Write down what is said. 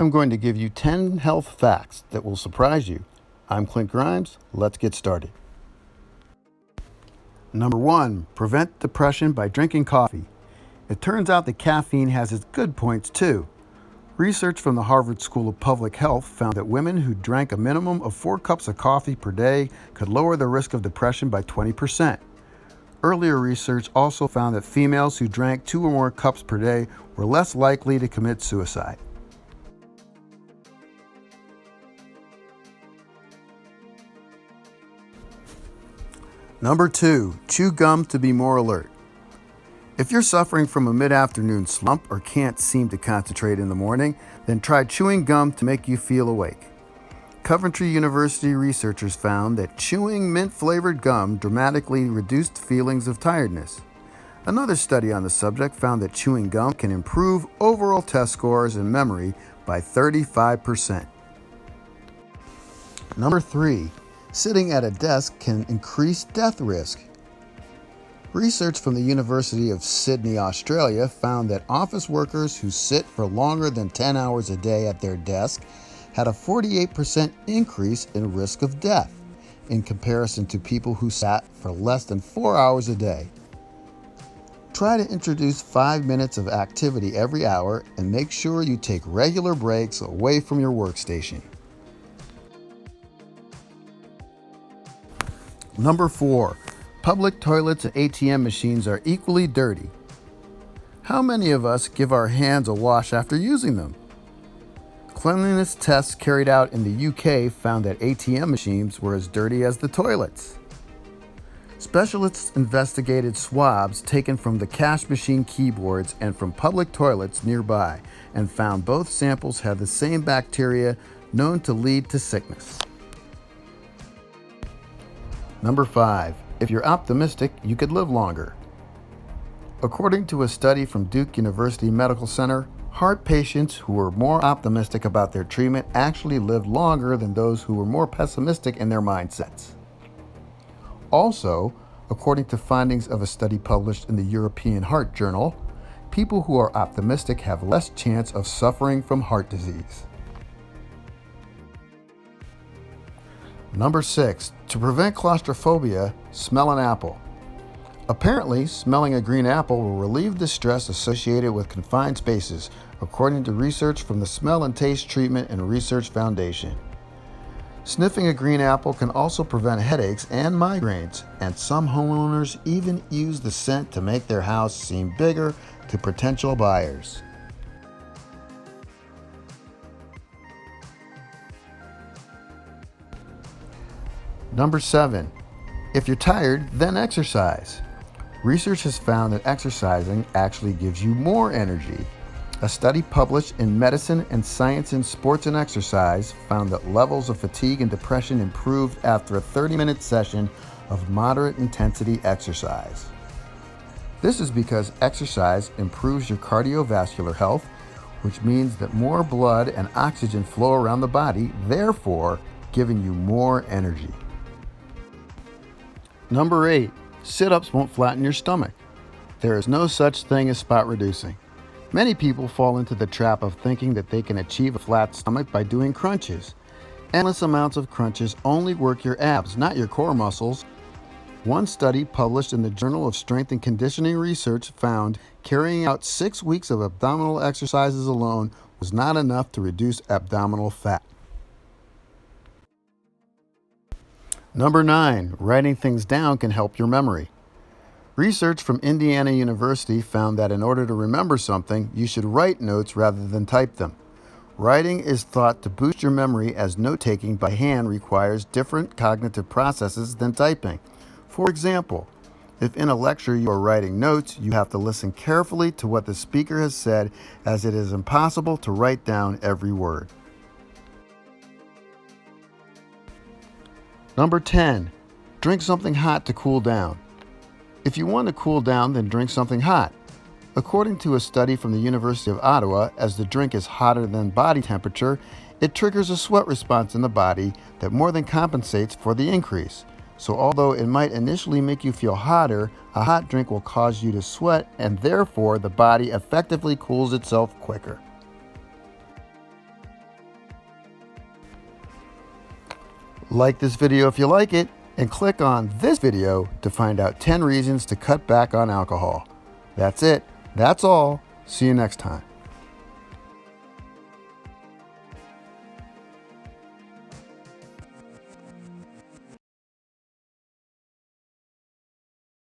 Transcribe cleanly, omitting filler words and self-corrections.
I'm going to give you 10 health facts that will surprise you. I'm Clint Grimes. Let's get started. Number 1, prevent depression by drinking coffee. It turns out that caffeine has its good points too. Research from the Harvard School of Public Health found that women who drank a minimum of 4 cups of coffee per day could lower the risk of depression by 20%. Earlier research also found that females who drank 2 or more cups per day were less likely to commit suicide. Number 2, chew gum to be more alert. If you're suffering from a mid-afternoon slump or can't seem to concentrate in the morning, then try chewing gum to make you feel awake. Coventry University researchers found that chewing mint-flavored gum dramatically reduced feelings of tiredness. Another study on the subject found that chewing gum can improve overall test scores and memory by 35%. Number 3, sitting at a desk can increase death risk. Research from the University of Sydney, Australia found that office workers who sit for longer than 10 hours a day at their desk had a 48% increase in risk of death in comparison to people who sat for less than 4 hours a day. Try to introduce 5 minutes of activity every hour and make sure you take regular breaks away from your workstation. Number 4, public toilets and ATM machines are equally dirty. How many of us give our hands a wash after using them? Cleanliness tests carried out in the UK found that ATM machines were as dirty as the toilets. Specialists investigated swabs taken from the cash machine keyboards and from public toilets nearby and found both samples had the same bacteria known to lead to sickness. Number 5, if you're optimistic, you could live longer. According to a study from Duke University Medical Center, heart patients who were more optimistic about their treatment actually lived longer than those who were more pessimistic in their mindsets. Also, according to findings of a study published in the European Heart Journal, people who are optimistic have less chance of suffering from heart disease. Number 6, to prevent claustrophobia, smell an apple. Apparently, smelling a green apple will relieve the stress associated with confined spaces, according to research from the Smell and Taste Treatment and Research Foundation. Sniffing a green apple can also prevent headaches and migraines, and some homeowners even use the scent to make their house seem bigger to potential buyers. Number 7, if you're tired, then exercise. Research has found that exercising actually gives you more energy. A study published in Medicine and Science in Sports and Exercise found that levels of fatigue and depression improved after a 30-minute session of moderate intensity exercise. This is because exercise improves your cardiovascular health, which means that more blood and oxygen flow around the body, therefore giving you more energy. Number 8, sit-ups won't flatten your stomach. There is no such thing as spot reducing. Many people fall into the trap of thinking that they can achieve a flat stomach by doing crunches. Endless amounts of crunches only work your abs, not your core muscles. One study published in the Journal of Strength and Conditioning Research found carrying out 6 weeks of abdominal exercises alone was not enough to reduce abdominal fat. Number 9, writing things down can help your memory. Research from Indiana University found that in order to remember something, you should write notes rather than type them. Writing is thought to boost your memory as note-taking by hand requires different cognitive processes than typing. For example, if in a lecture you are writing notes, you have to listen carefully to what the speaker has said, as it is impossible to write down every word. Number 10, drink something hot to cool down. If you want to cool down, then drink something hot. According to a study from the University of Ottawa, as the drink is hotter than body temperature, it triggers a sweat response in the body that more than compensates for the increase. So although it might initially make you feel hotter, a hot drink will cause you to sweat, and therefore the body effectively cools itself quicker. Like this video if you like it, and click on this video to find out 10 reasons to cut back on alcohol. That's it. That's all. See you next time.